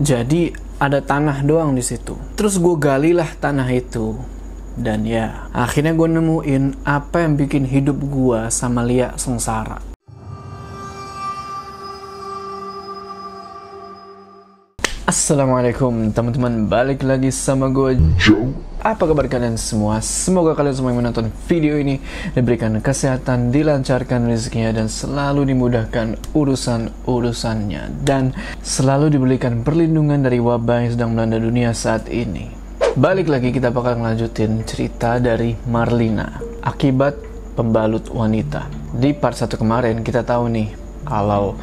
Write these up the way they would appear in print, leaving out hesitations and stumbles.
Jadi ada tanah doang di situ. Terus gue galilah tanah itu. Dan ya, akhirnya gue nemuin apa yang bikin hidup gue sama Lia sengsara. Assalamualaikum teman-teman, balik lagi sama gue Joe. Apa kabar kalian semua? Semoga kalian semua yang menonton video ini diberikan kesehatan, dilancarkan rezekinya, dan selalu dimudahkan urusan-urusannya, dan selalu diberikan perlindungan dari wabah yang sedang melanda dunia saat ini. Balik lagi, kita bakal ngelanjutin cerita dari Marlina, akibat pembalut wanita. Di part 1 kemarin kita tahu nih kalau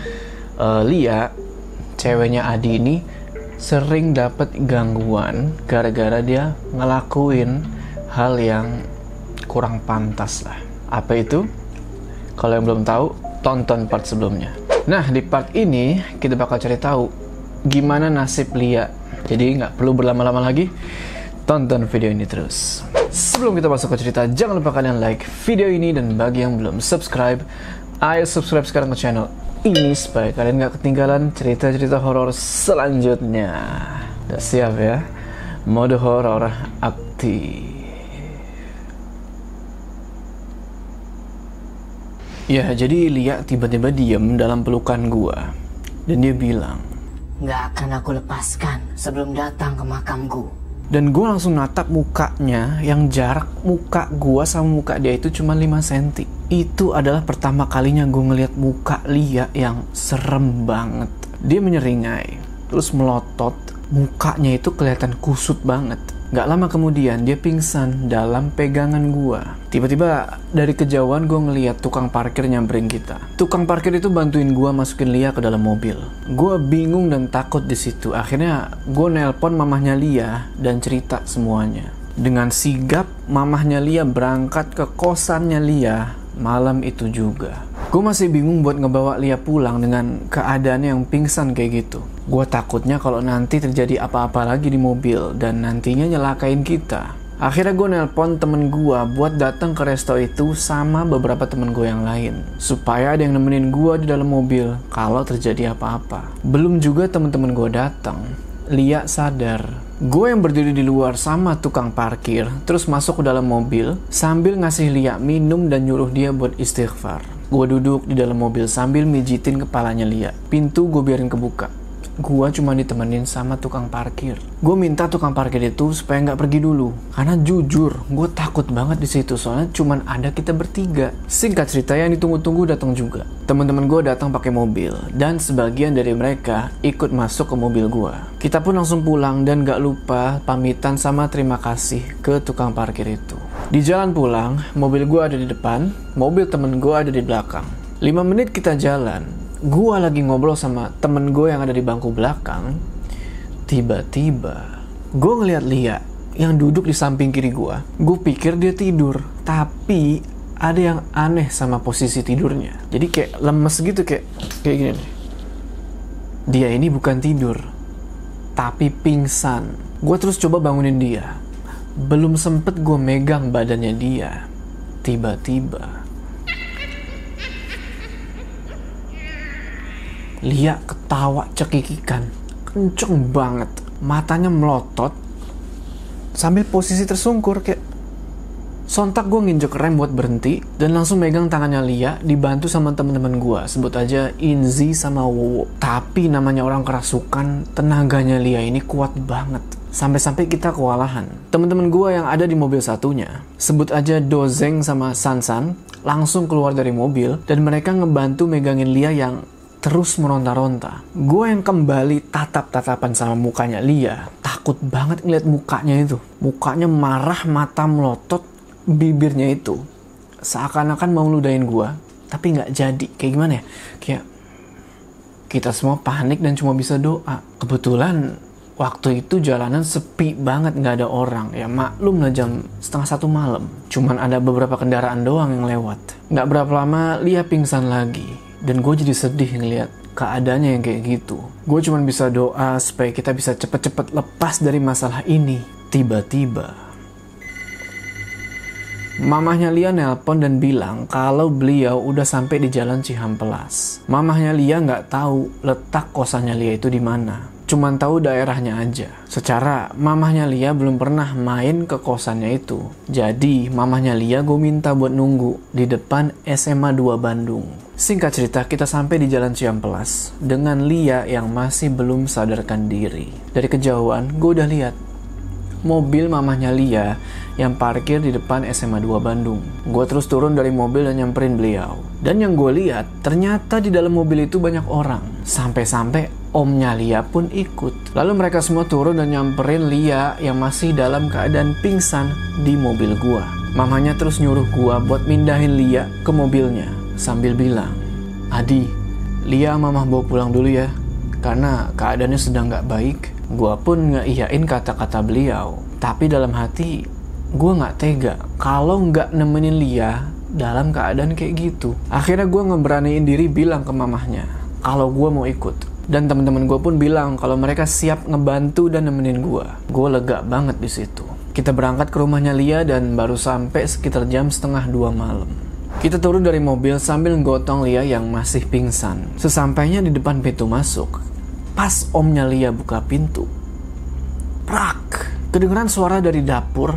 Lia, ceweknya Adi ini, sering dapat gangguan gara-gara dia ngelakuin hal yang kurang pantas lah. Apa itu? Kalau yang belum tahu, tonton part sebelumnya. Nah, di part ini kita bakal cari tahu gimana nasib Lia. Jadi nggak perlu berlama-lama lagi, tonton video ini terus. Sebelum kita masuk ke cerita, jangan lupa kalian like video ini, dan bagi yang belum subscribe, ayo subscribe sekarang ke channel ini supaya kalian gak ketinggalan cerita-cerita horor selanjutnya. Udah siap ya? Mode horor aktif. Ya, jadi Lia tiba-tiba diem dalam pelukan gua. Dan dia bilang, "Gak akan aku lepaskan sebelum datang ke makamku." Dan gue langsung natap mukanya, yang jarak muka gue sama muka dia itu cuma 5 cm. Itu adalah pertama kalinya gue ngeliat muka Lia yang serem banget. Dia menyeringai, terus melotot, mukanya itu kelihatan kusut banget. Gak lama kemudian dia pingsan dalam pegangan gue. Tiba-tiba dari kejauhan gue ngeliat tukang parkir nyamperin kita. Tukang parkir itu bantuin gue masukin Lia ke dalam mobil. Gue bingung dan takut di situ. Akhirnya gue nelpon mamahnya Lia dan cerita semuanya. Dengan sigap mamahnya Lia berangkat ke kosannya Lia malam itu juga. Gue masih bingung buat ngebawa Lia pulang dengan keadaannya yang pingsan kayak gitu. Gue takutnya kalau nanti terjadi apa-apa lagi di mobil dan nantinya nyelakain kita. Akhirnya gue nelpon temen gue buat datang ke resto itu sama beberapa temen gue yang lain, supaya ada yang nemenin gue di dalam mobil kalau terjadi apa-apa. Belum juga temen-temen gue datang, Lia sadar. Gue yang berdiri di luar sama tukang parkir, terus masuk ke dalam mobil sambil ngasih Lia minum dan nyuruh dia buat istighfar. Gue duduk di dalam mobil sambil mijitin kepalanya Lia. Pintu gue biarin kebuka. Gue cuma ditemenin sama tukang parkir. Gue minta tukang parkir itu supaya nggak pergi dulu, karena jujur gue takut banget di situ, soalnya cuma ada kita bertiga. Singkat cerita, yang ditunggu-tunggu datang juga. Teman-teman gue datang pakai mobil, dan sebagian dari mereka ikut masuk ke mobil gue. Kita pun langsung pulang dan gak lupa pamitan sama terima kasih ke tukang parkir itu. Di jalan pulang, mobil gue ada di depan, mobil temen gue ada di belakang. 5 menit kita jalan, gue lagi ngobrol sama temen gue yang ada di bangku belakang. Tiba-tiba gue ngeliat Lia yang duduk di samping kiri gue. Gue pikir dia tidur, tapi ada yang aneh sama posisi tidurnya. Jadi kayak lemes gitu, kayak gini nih. Dia ini bukan tidur, tapi pingsan. Gue terus coba bangunin dia. Belum sempet gue megang badannya dia, tiba-tiba Lia ketawa cekikikan, kenceng banget. Matanya melotot sambil posisi tersungkur kayak. Sontak gue nginjek rem buat berhenti dan langsung megang tangannya Lia, dibantu sama teman-teman gue, sebut aja Inzi sama Wowo. Tapi namanya orang kerasukan, tenaganya Lia ini kuat banget. Sampai-sampai kita kewalahan. Teman-teman gue yang ada di mobil satunya, sebut aja Dozeng sama Sansan, langsung keluar dari mobil dan mereka ngebantu megangin Lia yang terus meronta-ronta. Gue yang kembali tatap-tatapan sama mukanya Lia. Takut banget ngeliat mukanya itu. Mukanya marah, mata melotot, bibirnya itu seakan-akan mau ngeludahin gue, tapi nggak jadi. Kayak gimana ya? Kayak kita semua panik dan cuma bisa doa. Kebetulan waktu itu jalanan sepi banget, nggak ada orang. Ya maklum lah, jam 12:30 malam. Cuman ada beberapa kendaraan doang yang lewat. Nggak berapa lama Lia pingsan lagi. Dan gue jadi sedih ngeliat keadaannya yang kayak gitu. Gue cuma bisa doa supaya kita bisa cepet-cepet lepas dari masalah ini. Tiba-tiba mamahnya Lia nelpon dan bilang kalau beliau udah sampai di Jalan Cihampelas. Mamahnya Lia nggak tahu letak kosannya Lia itu di mana. cuman tahu daerahnya aja. Secara mamahnya Lia belum pernah main ke kosannya itu. Jadi mamahnya Lia gue minta buat nunggu di depan SMA 2 Bandung. Singkat cerita, kita sampai di Jalan Ciamplas dengan Lia yang masih belum sadarkan diri. Dari kejauhan, gue udah lihat mobil mamahnya Lia yang parkir di depan SMA 2 Bandung. Gue terus turun dari mobil dan nyamperin beliau. Dan yang gue lihat, ternyata di dalam mobil itu banyak orang. Sampai-sampai omnya Lia pun ikut. Lalu mereka semua turun dan nyamperin Lia yang masih dalam keadaan pingsan di mobil gue. Mamanya terus nyuruh gue buat mindahin Lia ke mobilnya sambil bilang, "Adi, Lia mamah bawa pulang dulu ya, karena keadaannya sedang gak baik." Gua pun ngeiyain kata-kata beliau, tapi dalam hati gue gak tega kalau gak nemenin Lia dalam keadaan kayak gitu. Akhirnya gue ngeberaniin diri bilang ke mamahnya kalau gue mau ikut, dan teman-teman gue pun bilang kalau mereka siap ngebantu dan nemenin gue. Gue lega banget di situ. Kita berangkat ke rumahnya Lia dan baru sampai sekitar jam 1:30 malam. Kita turun dari mobil sambil gotong Lia yang masih pingsan. Sesampainya di depan pintu masuk, pas omnya Lia buka pintu, prak, kedengeran suara dari dapur,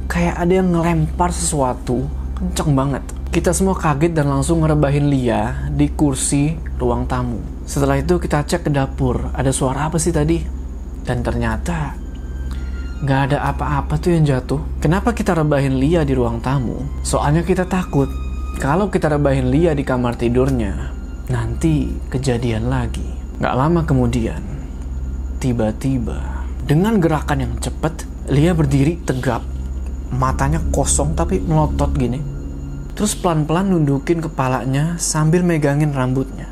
kayak ada yang ngelempar sesuatu, kenceng banget. Kita semua kaget dan langsung ngerebahin Lia di kursi ruang tamu. Setelah itu kita cek ke dapur, ada suara apa sih tadi? Dan ternyata gak ada apa-apa tuh yang jatuh. Kenapa kita rebahin Lia di ruang tamu? Soalnya kita takut kalau kita rebahin Lia di kamar tidurnya, nanti kejadian lagi. Gak lama kemudian, tiba-tiba dengan gerakan yang cepat, Lia berdiri tegap, matanya kosong tapi melotot gini. Terus pelan-pelan nundukin kepalanya sambil megangin rambutnya.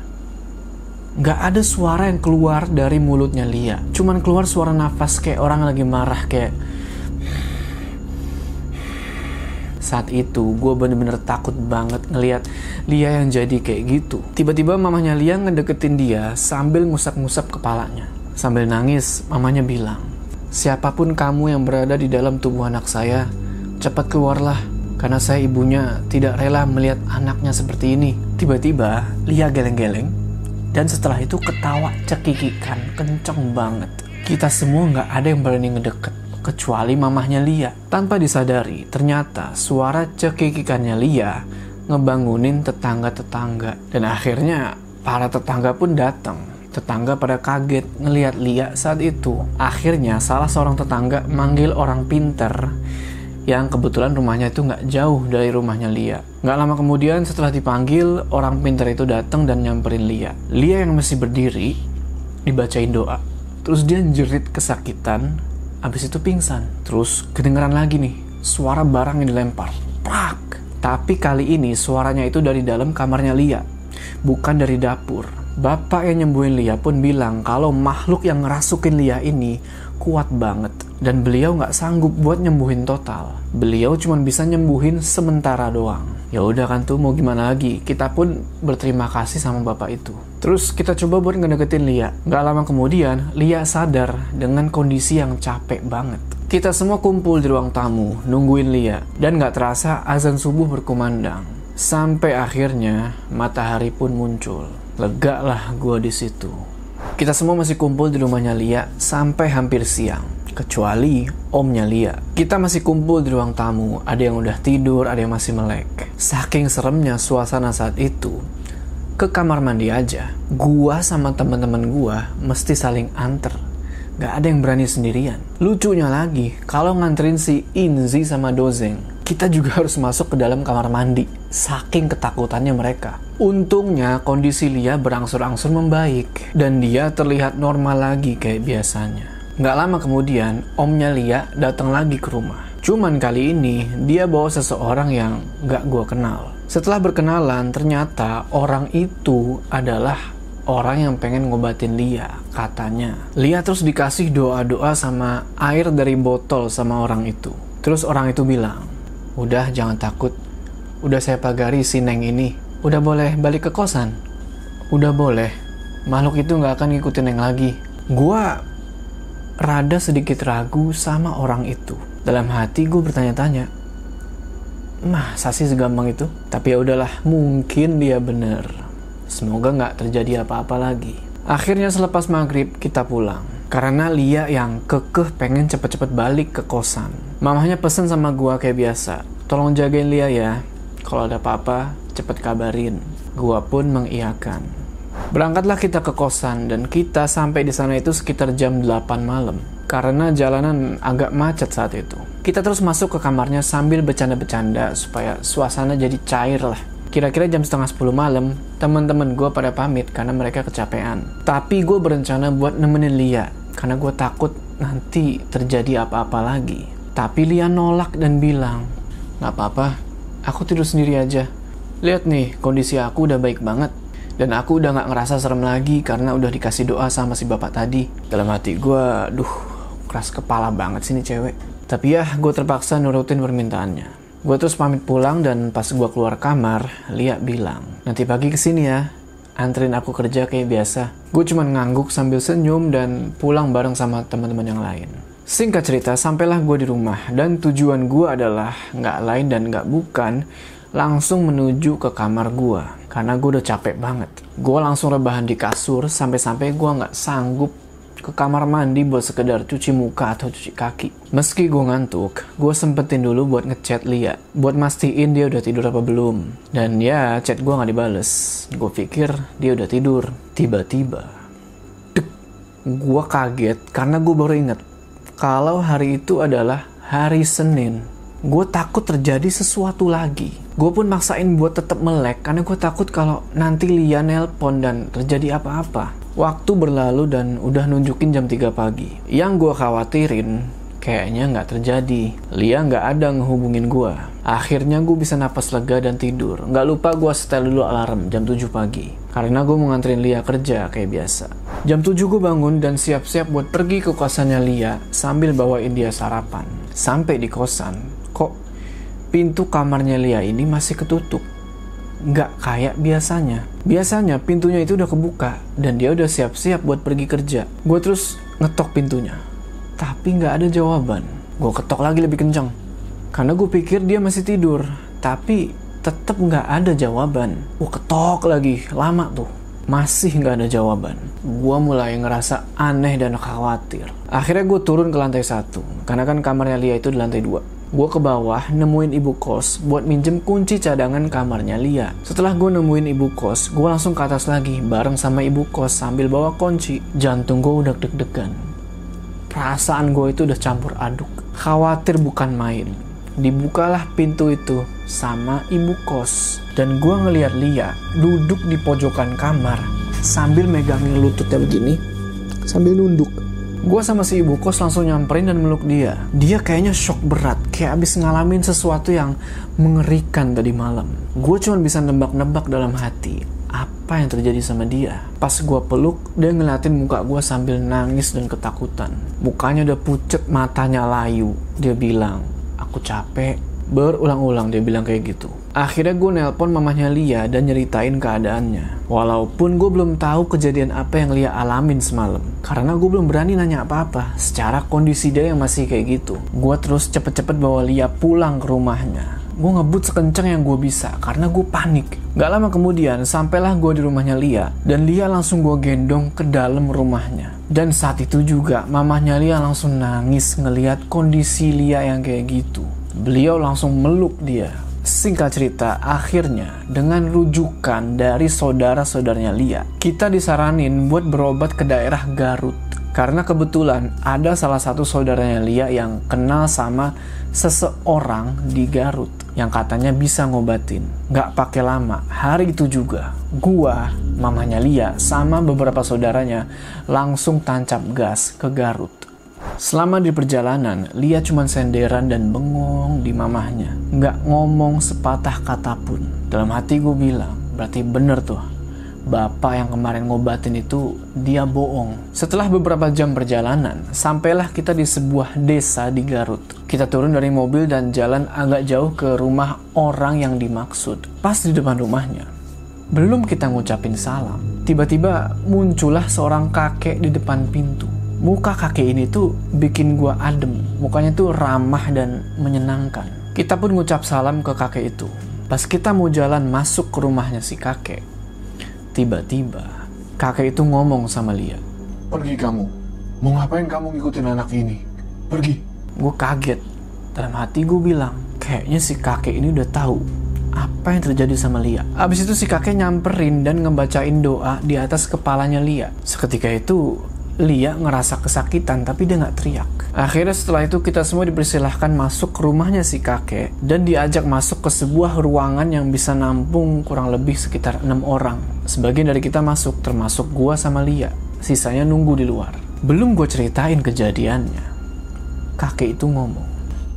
Gak ada suara yang keluar dari mulutnya Lia. Cuman keluar suara nafas kayak orang lagi marah, kayak... Saat itu gue bener-bener takut banget ngelihat Lia yang jadi kayak gitu. Tiba-tiba mamanya Lia ngedeketin dia sambil ngusap-ngusap kepalanya. Sambil nangis, mamanya bilang, "Siapapun kamu yang berada di dalam tubuh anak saya, cepat keluarlah. Karena saya ibunya tidak rela melihat anaknya seperti ini." Tiba-tiba Lia geleng-geleng. Dan setelah itu ketawa cekikikan, kenceng banget. Kita semua gak ada yang berani ngedeket, kecuali mamahnya Lia. Tanpa disadari, ternyata suara cekikikannya Lia ngebangunin tetangga-tetangga. Dan akhirnya para tetangga pun datang. Tetangga pada kaget ngelihat Lia saat itu. Akhirnya salah seorang tetangga manggil orang pinter yang kebetulan rumahnya itu nggak jauh dari rumahnya Lia. Nggak lama kemudian setelah dipanggil, orang pintar itu datang dan nyamperin Lia. Lia yang masih berdiri, dibacain doa. Terus dia jerit kesakitan, abis itu pingsan. Terus kedengeran lagi nih, suara barang yang dilempar. Prak! Tapi kali ini suaranya itu dari dalam kamarnya Lia, bukan dari dapur. Bapak yang nyembuhin Lia pun bilang kalau makhluk yang ngerasukin Lia ini kuat banget. Dan beliau nggak sanggup buat nyembuhin total. Beliau cuma bisa nyembuhin sementara doang. Ya udah kan tuh, mau gimana lagi? Kita pun berterima kasih sama bapak itu. Terus kita coba buat ngedeketin Lia. Nggak lama kemudian, Lia sadar dengan kondisi yang capek banget. Kita semua kumpul di ruang tamu, nungguin Lia. Dan nggak terasa azan subuh berkumandang. Sampai akhirnya matahari pun muncul. Lega lah gue di situ. Kita semua masih kumpul di rumahnya Lia sampai hampir siang. Kecuali omnya Lia. Kita masih kumpul di ruang tamu. Ada yang udah tidur, ada yang masih melek. Saking seremnya suasana saat itu, ke kamar mandi aja, gua sama teman-teman gua mesti saling anter. Gak ada yang berani sendirian. Lucunya lagi, kalau nganterin si Inzi sama Dozeng, kita juga harus masuk ke dalam kamar mandi. Saking ketakutannya mereka. Untungnya kondisi Lia berangsur-angsur membaik. Dan dia terlihat normal lagi kayak biasanya. Gak lama kemudian, omnya Lia datang lagi ke rumah. Cuman kali ini, dia bawa seseorang yang gak gua kenal. Setelah berkenalan, ternyata orang itu adalah orang yang pengen ngobatin Lia, katanya. Lia terus dikasih doa-doa sama air dari botol sama orang itu. Terus orang itu bilang, "Udah, jangan takut. Udah saya pagari si Neng ini. Udah boleh balik ke kosan. Udah boleh. Makhluk itu gak akan ngikutin Neng lagi." Gua rada sedikit ragu sama orang itu. Dalam hati gue bertanya-tanya, masa sih segampang itu? Tapi ya udahlah, mungkin dia bener. Semoga nggak terjadi apa-apa lagi. Akhirnya selepas maghrib kita pulang. Karena Lia yang kekeh pengen cepet-cepet balik ke kosan. Mamahnya pesen sama gua kayak biasa, tolong jagain Lia ya. Kalau ada apa-apa, cepet kabarin. Gua pun mengiyakan. Berangkatlah kita ke kosan dan kita sampai di sana itu sekitar jam 8 malam. Karena jalanan agak macet saat itu. Kita terus masuk ke kamarnya sambil bercanda-bercanda supaya suasana jadi cair lah. Kira-kira jam setengah 10 malam, teman-teman gue pada pamit karena mereka kecapean. Tapi gue berencana buat nemenin Lia, karena gue takut nanti terjadi apa-apa lagi. Tapi Lia nolak dan bilang, "Gak apa-apa, aku tidur sendiri aja. Lihat nih, kondisi aku udah baik banget. Dan aku udah gak ngerasa serem lagi karena udah dikasih doa sama si bapak tadi." Dalam hati gue, keras kepala banget sih nih cewek. Tapi ya, gue terpaksa nurutin permintaannya. Gue terus pamit pulang dan pas gue keluar kamar, Lia bilang, "Nanti pagi kesini ya, anterin aku kerja kayak biasa." Gue cuma ngangguk sambil senyum dan pulang bareng sama teman-teman yang lain. Singkat cerita, sampailah gue di rumah dan tujuan gue adalah nggak lain dan nggak bukan langsung menuju ke kamar gue. Karena gue udah capek banget. Gue langsung rebahan di kasur sampai-sampai gue nggak sanggup ke kamar mandi buat sekedar cuci muka atau cuci kaki. Meski gue ngantuk, gue sempetin dulu buat ngechat Lia, buat mastiin dia udah tidur apa belum. Dan ya, chat gue gak dibales. Gue pikir dia udah tidur. Tiba-tiba, gue kaget karena gue baru inget kalau hari itu adalah hari Senin. Gue takut terjadi sesuatu lagi. Gue pun maksain buat tetap melek karena gue takut kalau nanti Lia nelpon dan terjadi apa-apa. Waktu berlalu dan udah nunjukin jam 3 pagi. Yang gue khawatirin kayaknya nggak terjadi. Lia nggak ada ngehubungin gue. Akhirnya gue bisa napas lega dan tidur. Nggak lupa gue setel dulu alarm jam 7 pagi. Karena gue mau nganterin Lia kerja kayak biasa. Jam 7 gue bangun dan siap-siap buat pergi ke kosannya Lia sambil bawain dia sarapan. Sampai di kosan, kok pintu kamarnya Lia ini masih ketutup. Nggak kayak biasanya. Biasanya pintunya itu udah kebuka dan dia udah siap-siap buat pergi kerja. Gue terus ngetok pintunya, tapi nggak ada jawaban. Gue ketok lagi lebih kencang karena gue pikir dia masih tidur, tapi tetap nggak ada jawaban. Gue ketok lagi, lama tuh, masih nggak ada jawaban. Gue mulai ngerasa aneh dan khawatir. Akhirnya gue turun ke lantai 1 karena kan kamarnya Lia itu di lantai 2. Gue ke bawah nemuin ibu kos buat minjem kunci cadangan kamarnya Lia. Setelah gue nemuin ibu kos, gue langsung ke atas lagi bareng sama ibu kos sambil bawa kunci. Jantung gue udah deg-degan. Perasaan gue itu udah campur aduk. Khawatir bukan main. Dibukalah pintu itu sama ibu kos. Dan gue ngeliat Lia duduk di pojokan kamar sambil megangin lututnya begini, sambil nunduk. Gue sama si ibu kos langsung nyamperin dan meluk dia. Dia kayaknya shock berat, kayak abis ngalamin sesuatu yang mengerikan tadi malam. Gue cuma bisa nebak-nebak dalam hati apa yang terjadi sama dia. Pas gue peluk, dia ngeliatin muka gue sambil nangis dan ketakutan. Mukanya udah pucet, matanya layu. Dia bilang, "Aku capek." Berulang-ulang dia bilang kayak gitu. Akhirnya gue nelpon mamahnya Lia dan nyeritain keadaannya. Walaupun gue belum tahu kejadian apa yang Lia alamin semalam. Karena gue belum berani nanya apa-apa. Secara kondisi dia yang masih kayak gitu. Gue terus cepet-cepet bawa Lia pulang ke rumahnya. Gue ngebut sekencang yang gue bisa karena gue panik. Gak lama kemudian sampailah gue di rumahnya Lia. Dan Lia langsung gue gendong ke dalam rumahnya. Dan saat itu juga mamahnya Lia langsung nangis ngelihat kondisi Lia yang kayak gitu. Beliau langsung meluk dia. Singkat cerita, akhirnya dengan rujukan dari saudara-saudaranya Lia, kita disaranin buat berobat ke daerah Garut. Karena kebetulan ada salah satu saudaranya Lia yang kenal sama seseorang di Garut yang katanya bisa ngobatin. Gak pakai lama, hari itu juga gua, mamanya Lia, sama beberapa saudaranya langsung tancap gas ke Garut. Selama di perjalanan, Lia cuma senderan dan bengong di mamahnya. Nggak ngomong sepatah kata pun. Dalam hati gue bilang, berarti bener tuh. Bapak yang kemarin ngobatin itu, dia bohong. Setelah beberapa jam perjalanan, sampailah kita di sebuah desa di Garut. Kita turun dari mobil dan jalan agak jauh ke rumah orang yang dimaksud. Pas di depan rumahnya, belum kita ngucapin salam, tiba-tiba muncullah seorang kakek di depan pintu. Muka kakek ini tuh bikin gua adem. Mukanya tuh ramah dan menyenangkan. Kita pun ngucap salam ke kakek itu. Pas kita mau jalan masuk ke rumahnya si kakek, tiba-tiba kakek itu ngomong sama Lia. Pergi kamu. Mau ngapain kamu ngikutin anak ini? Pergi. Gue kaget. Dalam hati gue bilang, kayaknya si kakek ini udah tahu apa yang terjadi sama Lia. Abis itu si kakek nyamperin dan ngebacain doa di atas kepalanya Lia. Seketika itu Lia ngerasa kesakitan tapi dia nggak teriak. Akhirnya setelah itu kita semua dipersilahkan masuk ke rumahnya si kakek dan diajak masuk ke sebuah ruangan yang bisa nampung kurang lebih sekitar 6 orang. Sebagian dari kita masuk, termasuk gua sama Lia. Sisanya nunggu di luar. Belum gue ceritain kejadiannya, kakek itu ngomong,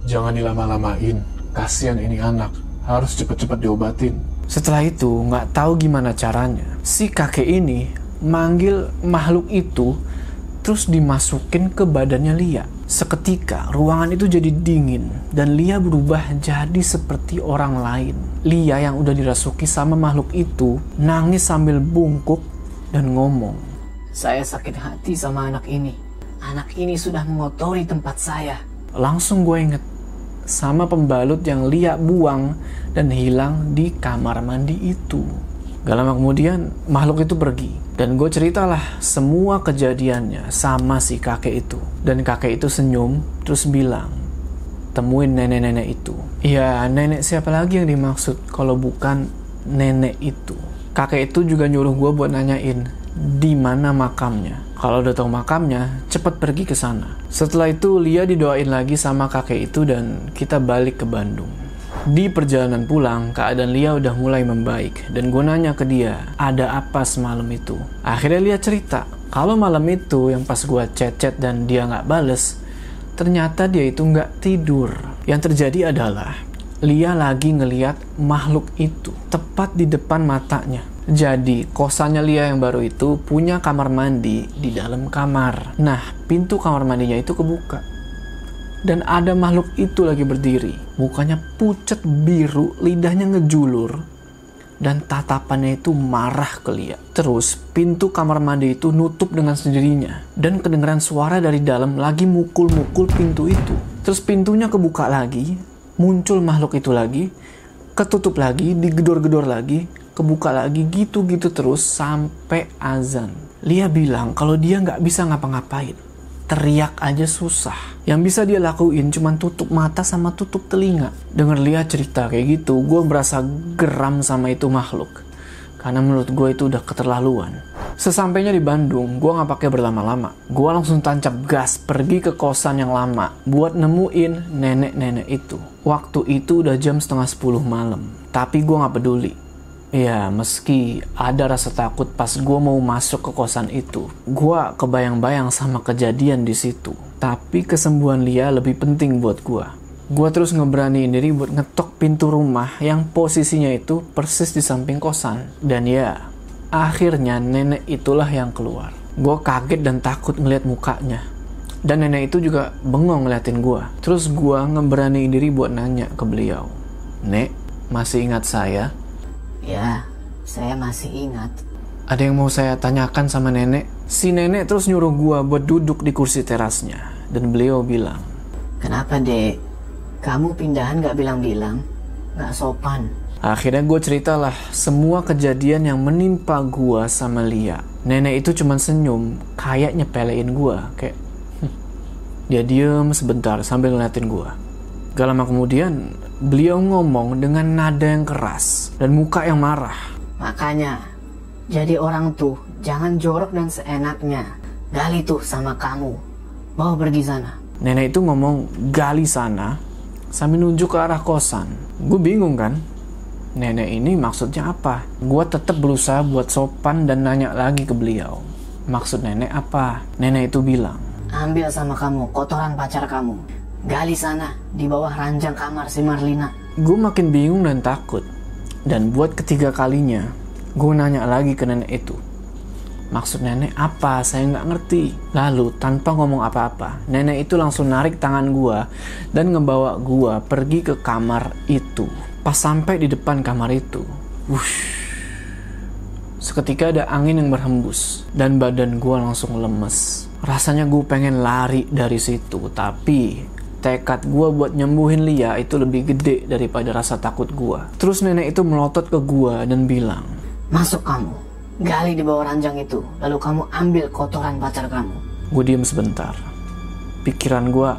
Jangan dilama-lamain. Kasian ini anak. Harus cepet-cepet diobatin. setelah itu nggak tahu gimana caranya, si kakek ini manggil makhluk itu terus dimasukin ke badannya Lia. Seketika ruangan itu jadi dingin dan Lia berubah jadi seperti orang lain. Lia yang udah dirasuki sama makhluk itu nangis sambil bungkuk dan ngomong, Saya sakit hati sama anak ini. Anak ini sudah mengotori tempat saya. langsung gue inget sama pembalut yang Lia buang dan hilang di kamar mandi itu. Gak lama kemudian makhluk itu pergi dan gue ceritalah semua kejadiannya sama si kakek itu. Dan kakek itu senyum terus bilang, temuin nenek-nenek itu. Ya, nenek siapa lagi yang dimaksud kalau bukan nenek itu. Kakek itu juga nyuruh gue buat nanyain di mana makamnya. Kalau udah tahu makamnya, cepat pergi ke sana. Setelah itu Lia didoain lagi sama kakek itu dan kita balik ke Bandung. Di perjalanan pulang, keadaan Lia udah mulai membaik dan gue nanya ke dia, ada apa semalam itu? Akhirnya Lia cerita, kalau malam itu yang pas gue chat dan dia nggak bales, ternyata dia itu nggak tidur. Yang terjadi adalah Lia lagi ngeliat makhluk itu tepat di depan matanya. Jadi kosannya Lia yang baru itu punya kamar mandi di dalam kamar. Nah, pintu kamar mandinya itu kebuka. Dan ada makhluk itu lagi berdiri. Mukanya pucat biru, lidahnya ngejulur. Dan tatapannya itu marah ke Lia. Terus pintu kamar mandi itu nutup dengan sendirinya. Dan kedengeran suara dari dalam lagi mukul-mukul pintu itu. Terus pintunya kebuka lagi, muncul makhluk itu lagi, ketutup lagi, digedor-gedor lagi, kebuka lagi, gitu-gitu terus sampai azan. Lia bilang kalau dia nggak bisa ngapa-ngapain. Teriak aja susah. Yang bisa dia lakuin cuma tutup mata sama tutup telinga. Dengar Lia cerita kayak gitu, gue merasa geram sama itu makhluk. Karena menurut gue itu udah keterlaluan. Sesampainya di Bandung, gue gak pakai berlama-lama. Gue langsung tancap gas pergi ke kosan yang lama buat nemuin nenek-nenek itu. Waktu itu udah jam 9:30 malam. Tapi gue gak peduli. Ya, meski ada rasa takut pas gue mau masuk ke kosan itu, gue kebayang-bayang sama kejadian di situ. Tapi kesembuhan Lia lebih penting buat gue. Gue terus ngeberaniin diri buat ngetok pintu rumah yang posisinya itu persis di samping kosan. Dan ya, akhirnya nenek itulah yang keluar. Gue kaget dan takut ngeliat mukanya. Dan nenek itu juga bengong ngeliatin gue. Terus gue ngeberaniin diri buat nanya ke beliau, Nek, masih ingat saya? Ya, saya masih ingat. Ada yang mau saya tanyakan sama nenek? Si nenek terus nyuruh gua buat duduk di kursi terasnya. Dan beliau bilang, Kenapa, Dek? Kamu pindahan gak bilang-bilang? Gak sopan. akhirnya gue ceritalah semua kejadian yang menimpa gua sama Lia. Nenek itu cuman senyum, kayak nyepelein gua. Kayak, Dia diem sebentar sambil ngeliatin gua. Gak lama kemudian, beliau ngomong dengan nada yang keras dan muka yang marah. Makanya, jadi orang tuh jangan jorok dan seenaknya. Gali tuh sama kamu. Bawa pergi sana. Nenek itu ngomong gali sana sambil nunjuk ke arah kosan. Gue bingung kan, nenek ini maksudnya apa? Gue tetap berusaha buat sopan dan nanya lagi ke beliau, maksud nenek apa? Nenek itu bilang, Ambil sama kamu kotoran pacar kamu. Gali sana di bawah ranjang kamar si Marlina. gue makin bingung dan takut. Dan buat ketiga kalinya, gue nanya lagi ke nenek itu, maksud nenek apa? Saya nggak ngerti. Lalu tanpa ngomong apa-apa, nenek itu langsung narik tangan gua dan ngebawa gua pergi ke kamar itu. Pas sampai di depan kamar itu, wush, seketika ada angin yang berhembus dan badan gua langsung lemes. Rasanya gue pengen lari dari situ, tapi tekad gua buat nyembuhin Lia itu lebih gede daripada rasa takut gua. Terus nenek itu melotot ke gua dan bilang, Masuk kamu. Gali di bawah ranjang itu, lalu kamu ambil kotoran pacar kamu. Gue diem sebentar. Pikiran gue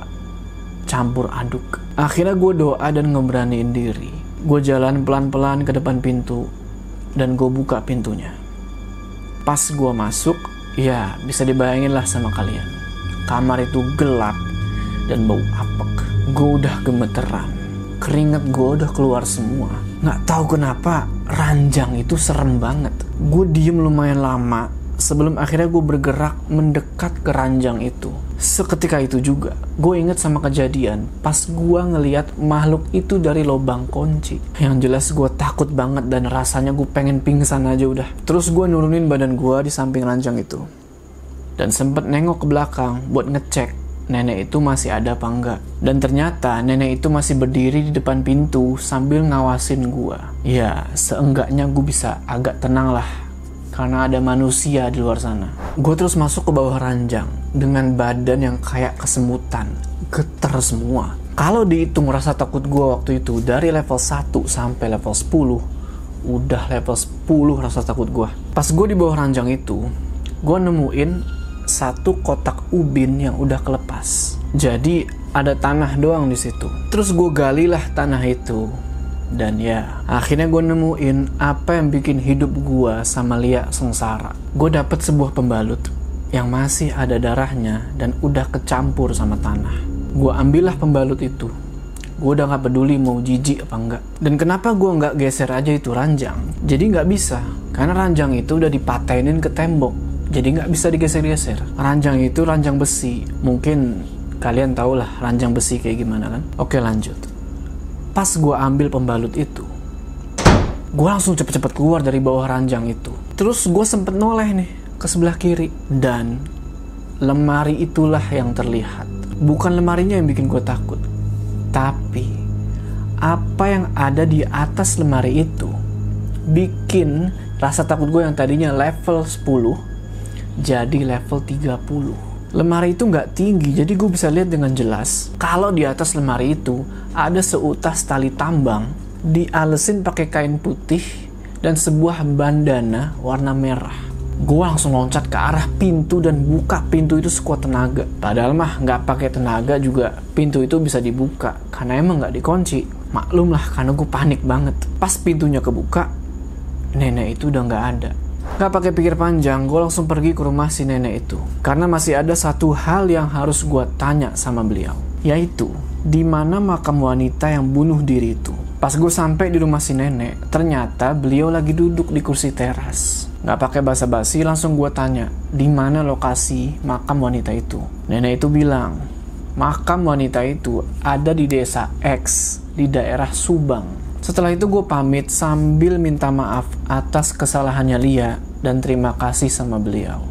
campur aduk. Akhirnya gue doa dan ngeberaniin diri. Gue jalan pelan-pelan ke depan pintu dan gue buka pintunya. Pas gue masuk, ya bisa dibayangin lah sama kalian. Kamar itu gelap dan bau apek. Gue udah gemeteran. Keringet gue udah keluar semua. Nggak tahu kenapa ranjang itu serem banget. Gue diem lumayan lama sebelum akhirnya gue bergerak mendekat ke ranjang itu. Seketika itu juga gue inget sama kejadian pas gue ngeliat makhluk itu dari lubang kunci. Yang jelas gue takut banget dan rasanya gue pengen pingsan aja udah. Terus gue nurunin badan gue di samping ranjang itu dan sempet nengok ke belakang buat ngecek nenek itu masih ada apa enggak. Dan ternyata nenek itu masih berdiri di depan pintu sambil ngawasin gue. Ya seenggaknya gue bisa agak tenang lah karena ada manusia di luar sana. Gue terus masuk ke bawah ranjang dengan badan yang kayak kesemutan, geter semua. Kalau dihitung rasa takut gue waktu itu dari level 1 sampai level 10, udah level 10 rasa takut gue. Pas gue di bawah ranjang itu, gue nemuin satu kotak ubin yang udah kelepas. Jadi ada tanah doang di situ. Terus gue galilah tanah itu. Dan ya, akhirnya gue nemuin apa yang bikin hidup gue sama Lia sengsara. Gue dapet sebuah pembalut yang masih ada darahnya dan udah kecampur sama tanah. Gue ambillah pembalut itu. Gue udah gak peduli mau jijik apa enggak. Dan kenapa gue gak geser aja itu ranjang? Jadi gak bisa, karena ranjang itu udah dipatenin ke tembok. Jadi gak bisa digeser-geser. Ranjang itu ranjang besi. Mungkin kalian tau lah ranjang besi kayak gimana kan. Oke lanjut. Pas gue ambil pembalut itu, gue langsung cepet-cepet keluar dari bawah ranjang itu. Terus gue sempet noleh nih ke sebelah kiri. Dan lemari itulah yang terlihat. Bukan lemarinya yang bikin gue takut, tapi apa yang ada di atas lemari itu bikin rasa takut gue yang tadinya level 10 jadi level 30. Lemari itu nggak tinggi, jadi gue bisa lihat dengan jelas kalau di atas lemari itu ada seutas tali tambang dialesin pakai kain putih dan sebuah bandana warna merah. Gue langsung loncat ke arah pintu dan buka pintu itu sekuat tenaga. Padahal mah nggak pakai tenaga juga pintu itu bisa dibuka karena emang nggak dikunci. Maklum lah karena gue panik banget. Pas pintunya kebuka, nenek itu udah nggak ada. Gak pakai pikir panjang, gue langsung pergi ke rumah si nenek itu. Karena masih ada satu hal yang harus gue tanya sama beliau. Yaitu, di mana makam wanita yang bunuh diri itu? Pas gue sampai di rumah si nenek, ternyata beliau lagi duduk di kursi teras. Gak pakai basa-basi, langsung gue tanya, di mana lokasi makam wanita itu? Nenek itu bilang, makam wanita itu ada di desa X, di daerah Subang. Setelah itu gue pamit sambil minta maaf atas kesalahannya Lia dan terima kasih sama beliau.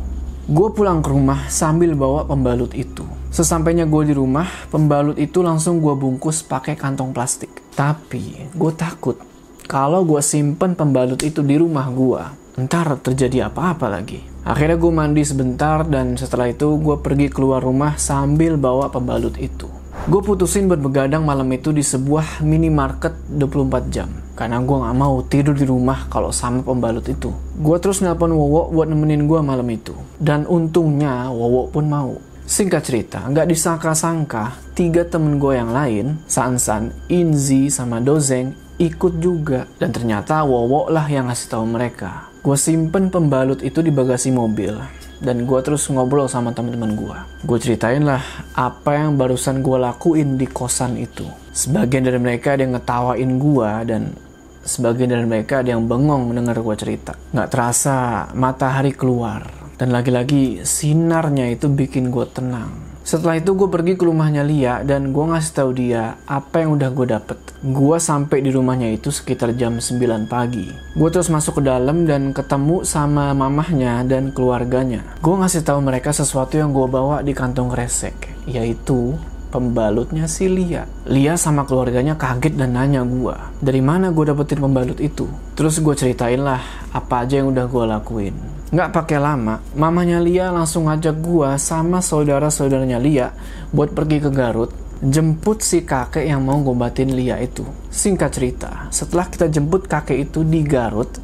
Gue pulang ke rumah sambil bawa pembalut itu. Sesampainya gue di rumah, pembalut itu langsung gue bungkus pakai kantong plastik. Tapi gue takut kalau gue simpen pembalut itu di rumah gue, ntar terjadi apa-apa lagi. Akhirnya gue mandi sebentar dan setelah itu gue pergi keluar rumah sambil bawa pembalut itu. Gue putusin buat begadang malam itu di sebuah minimarket 24 jam. Karena gue gak mau tidur di rumah kalau sama pembalut itu. Gue terus nelpon Wowo buat nemenin gue malam itu. Dan untungnya Wowo pun mau. Singkat cerita, gak disangka-sangka 3 temen gue yang lain, Sansan, Inzi, sama Dozeng, ikut juga. Dan ternyata Wowo lah yang ngasih tahu mereka. Gue simpen pembalut itu di bagasi mobil. Dan gue terus ngobrol sama teman-teman gue. Gue ceritain lah apa yang barusan gue lakuin di kosan itu. Sebagian dari mereka ada yang ngetawain gue dan sebagian dari mereka ada yang bengong mendengar gue cerita. Gak terasa matahari keluar dan lagi-lagi sinarnya itu bikin gue tenang. Setelah itu gue pergi ke rumahnya Lia dan gue ngasih tahu dia apa yang udah gue dapet. Gue sampai di rumahnya itu sekitar jam 9 pagi. Gue terus masuk ke dalam dan ketemu sama mamahnya dan keluarganya. Gue ngasih tahu mereka sesuatu yang gue bawa di kantong kresek, yaitu pembalutnya si Lia. Lia sama keluarganya kaget dan nanya gue, dari mana gue dapetin pembalut itu? Terus gue ceritain lah apa aja yang udah gue lakuin. Nggak pakai lama, mamanya Lia langsung ngajak gue sama saudara-saudaranya Lia buat pergi ke Garut, jemput si kakek yang mau ngobatin Lia itu. Singkat cerita, setelah kita jemput kakek itu di Garut,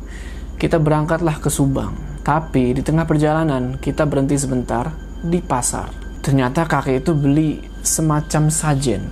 Kita berangkatlah ke Subang. Tapi di tengah perjalanan kita berhenti sebentar di pasar. Ternyata kakek itu beli semacam sajen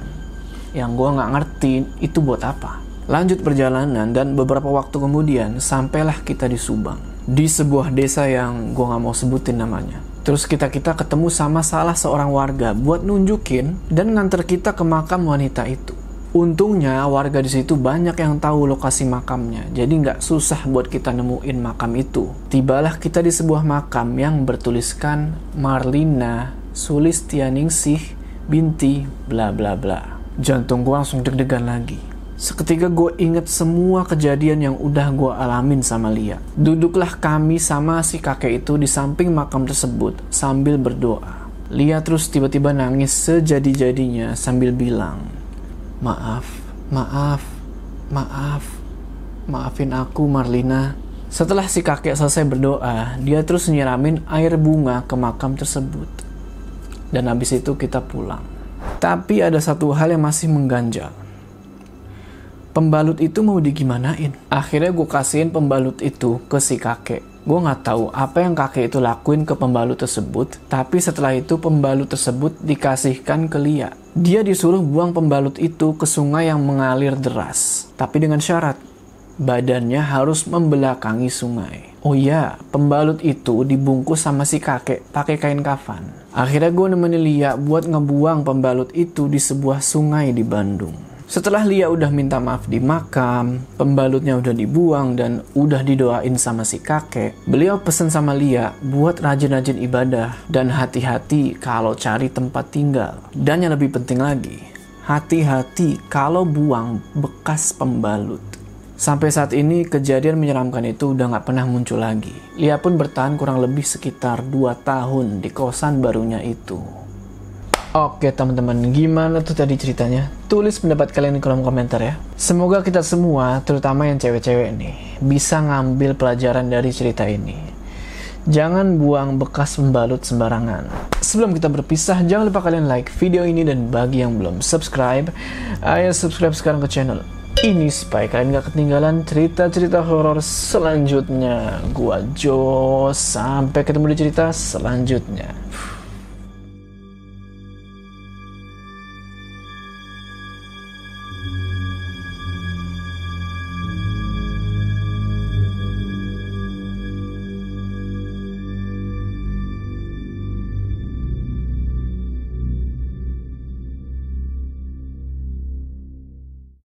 yang gue nggak ngerti itu buat apa. Lanjut perjalanan dan beberapa waktu kemudian sampailah kita di Subang, di sebuah desa yang gue nggak mau sebutin namanya. Terus kita ketemu sama salah seorang warga buat nunjukin dan nganter kita ke makam wanita itu. Untungnya warga di situ banyak yang tahu lokasi makamnya, jadi nggak susah buat kita nemuin makam itu. Tibalah kita di sebuah makam yang bertuliskan Marlina Sulistianingsih binti bla bla bla. Jantung gue langsung deg-degan lagi. Seketika gue inget semua kejadian yang udah gue alamin sama Lia. Duduklah kami sama si kakek itu di samping makam tersebut sambil berdoa. Lia terus tiba-tiba nangis sejadi-jadinya sambil bilang, "Maaf, maaf, maaf, maafin aku Marlina." Setelah si kakek selesai berdoa, dia terus nyiramin air bunga ke makam tersebut. Dan habis itu kita pulang. Tapi ada satu hal yang masih mengganjal. Pembalut itu mau digimanain? Akhirnya gue kasihin pembalut itu ke si kakek. Gue nggak tahu apa yang kakek itu lakuin ke pembalut tersebut, tapi setelah itu pembalut tersebut dikasihkan ke Lia. Dia disuruh buang pembalut itu ke sungai yang mengalir deras, tapi dengan syarat badannya harus membelakangi sungai. Oh iya, pembalut itu dibungkus sama si kakek pakai kain kafan. Akhirnya gue nemenin Lia buat ngebuang pembalut itu di sebuah sungai di Bandung. Setelah Lia udah minta maaf di makam, pembalutnya udah dibuang dan udah didoain sama si kakek, beliau pesen sama Lia buat rajin-rajin ibadah dan hati-hati kalau cari tempat tinggal. Dan yang lebih penting lagi, hati-hati kalau buang bekas pembalut. Sampai saat ini kejadian menyeramkan itu udah gak pernah muncul lagi. Lia pun bertahan kurang lebih sekitar 2 tahun di kosan barunya itu. Oke teman-teman, gimana tuh tadi ceritanya? Tulis pendapat kalian di kolom komentar ya. Semoga kita semua, terutama yang cewek-cewek nih, bisa ngambil pelajaran dari cerita ini. Jangan buang bekas pembalut sembarangan. Sebelum kita berpisah, jangan lupa kalian like video ini, dan bagi yang belum subscribe, ayo subscribe sekarang ke channel ini supaya kalian gak ketinggalan cerita-cerita horor selanjutnya. Gua Jo, sampai ketemu di cerita selanjutnya.